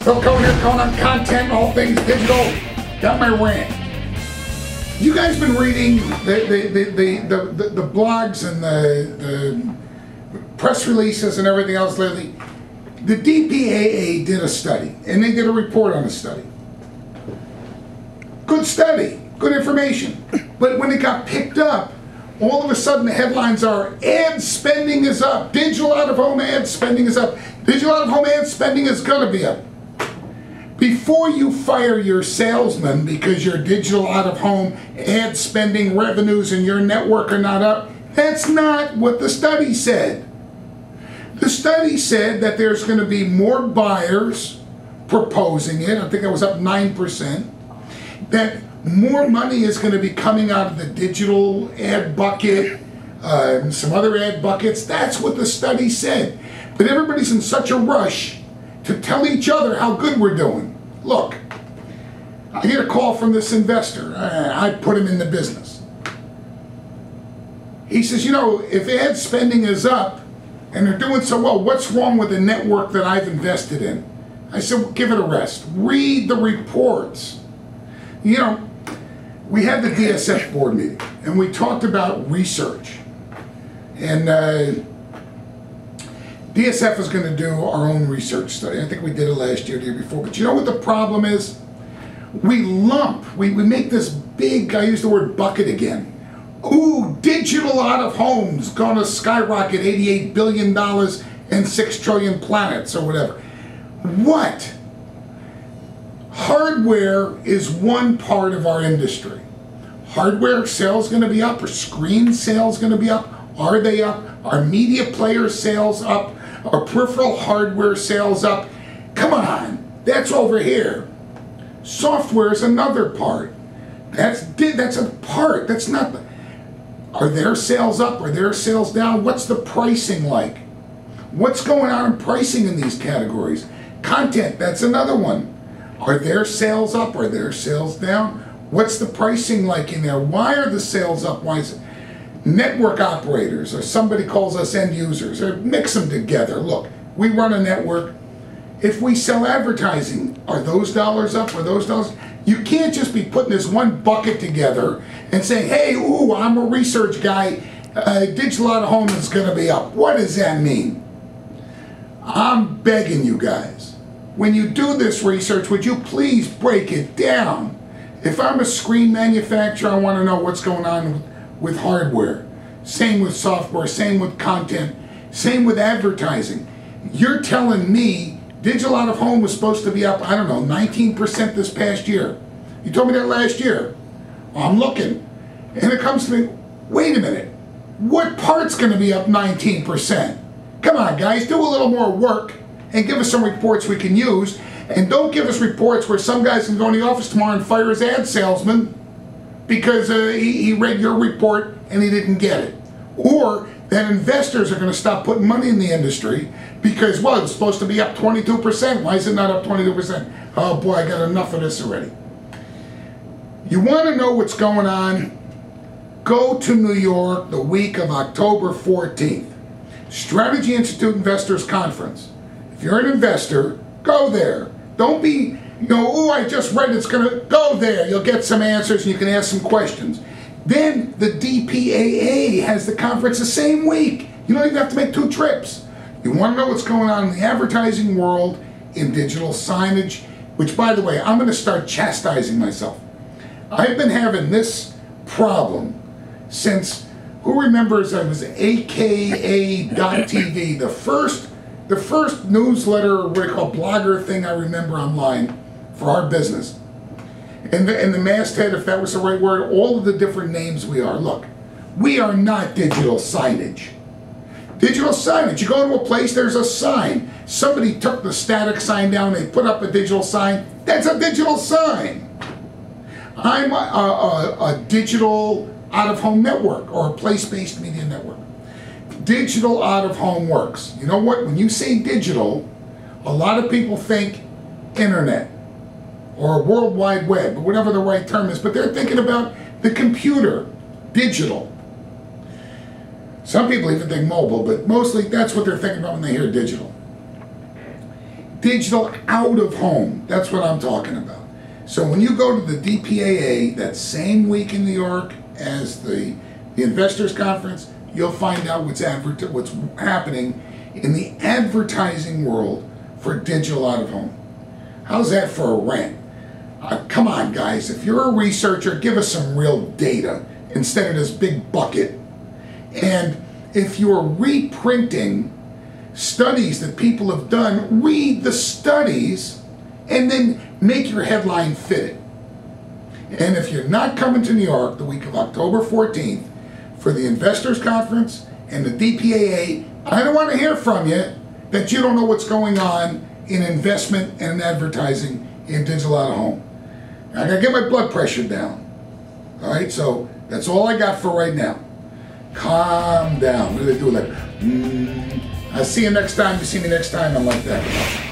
Phil Cohen here, calling on content, all things digital. Got my rant. You guys been reading the blogs and the press releases and everything else lately? The DPAA did a study, and they did a report on the study. Good study, good information. But when it got picked up, all of a sudden the headlines are, ad spending is up, digital out-of-home ad spending is up, digital out-of-home ad spending is going to be up. Before you fire your salesman because your digital out-of-home ad spending revenues in your network are not up, that's not what the study said. The study said that there's going to be more buyers proposing it. I think it was up 9%. That more money is going to be coming out of the digital ad bucket, some other ad buckets. That's what the study said. But everybody's in such a rush to tell each other how good we're doing. Look, I get a call from this investor. I put him in the business. He says, you know, if ad spending is up and they're doing so well, what's wrong with the network that I've invested in? I said, well, give it a rest. Read the reports. You know, we had the DSF board meeting and we talked about research. And DSF is going to do our own research study. I think we did it last year, the year before. But you know what the problem is? We lump, we make this big, I use the word bucket again. Ooh, digital out-of-home is going to skyrocket $88 billion and 6 trillion planets or whatever. What? Hardware is one part of our industry. Hardware sales going to be up? Are screen sales going to be up? Are they up? Are media player sales up? Are peripheral hardware sales up? Come on, that's over here. Software is another part. That's a part. That's not. Are their sales up? Are their sales down? What's the pricing like? What's going on in pricing in these categories? Content, that's another one. Are their sales up? Are their sales down? What's the pricing like in there? Why are the sales up? Why is it? Network operators, or somebody calls us end users, or mix them together. Look, we run a network. If we sell advertising, are those dollars up? Are those dollars? You can't just be putting this one bucket together and saying, hey, ooh, I'm a research guy. Digital out-of-home is going to be up. What does that mean? I'm begging you guys, when you do this research, would you please break it down? If I'm a screen manufacturer, I want to know what's going on with hardware. Same with software, same with content, same with advertising. You're telling me digital out-of-home was supposed to be up, I don't know, 19% this past year. You told me that last year. Well, I'm looking. And it comes to me, wait a minute, what part's going to be up 19%? Come on, guys, do a little more work and give us some reports we can use. And don't give us reports where some guy's going to go in the office tomorrow and fire his ad salesman because he read your report and he didn't get it. Or that investors are going to stop putting money in the industry because, well, it's supposed to be up 22%. Why is it not up 22%? Oh boy, I got enough of this already. You want to know what's going on? Go to New York the week of October 14th. Strategy Institute Investors Conference. If you're an investor, go there. Don't be, you know, oh, I just read it's going to go there. You'll get some answers and you can ask some questions. Then the DPAA has the conference the same week. You don't even have to make 2 trips. You want to know what's going on in the advertising world, in digital signage, which, by the way, I'm going to start chastising myself. I've been having this problem since, who remembers I was AKA.TV, the first newsletter, or what do you call blogger thing I remember online for our business. And the masthead, if that was the right word, all of the different names we are. Look, we are not digital signage. Digital signage, you go to a place, there's a sign. Somebody took the static sign down, they put up a digital sign. That's a digital sign. I'm a digital out-of-home network or a place-based media network. Digital out-of-home works. You know what? When you say digital, a lot of people think internet or World Wide Web, or whatever the right term is, but they're thinking about the computer, digital. Some people even think mobile, but mostly that's what they're thinking about when they hear digital. digital out of home. That's what I'm talking about. So when you go to the DPAA that same week in New York as the investors conference, you'll find out what's happening in the advertising world for digital out of home. How's that for a rant? Come on, guys. If you're a researcher, give us some real data instead of this big bucket. And if you're reprinting studies that people have done, read the studies and then make your headline fit it. And if you're not coming to New York the week of October 14th for the investors conference and the DPAA, I don't want to hear from you that you don't know what's going on in investment and advertising in digital out of home. I gotta get my blood pressure down. All right, so that's all I got for right now. Calm down. What do they do? Like, I'll see you next time. You see me next time. I'm like that.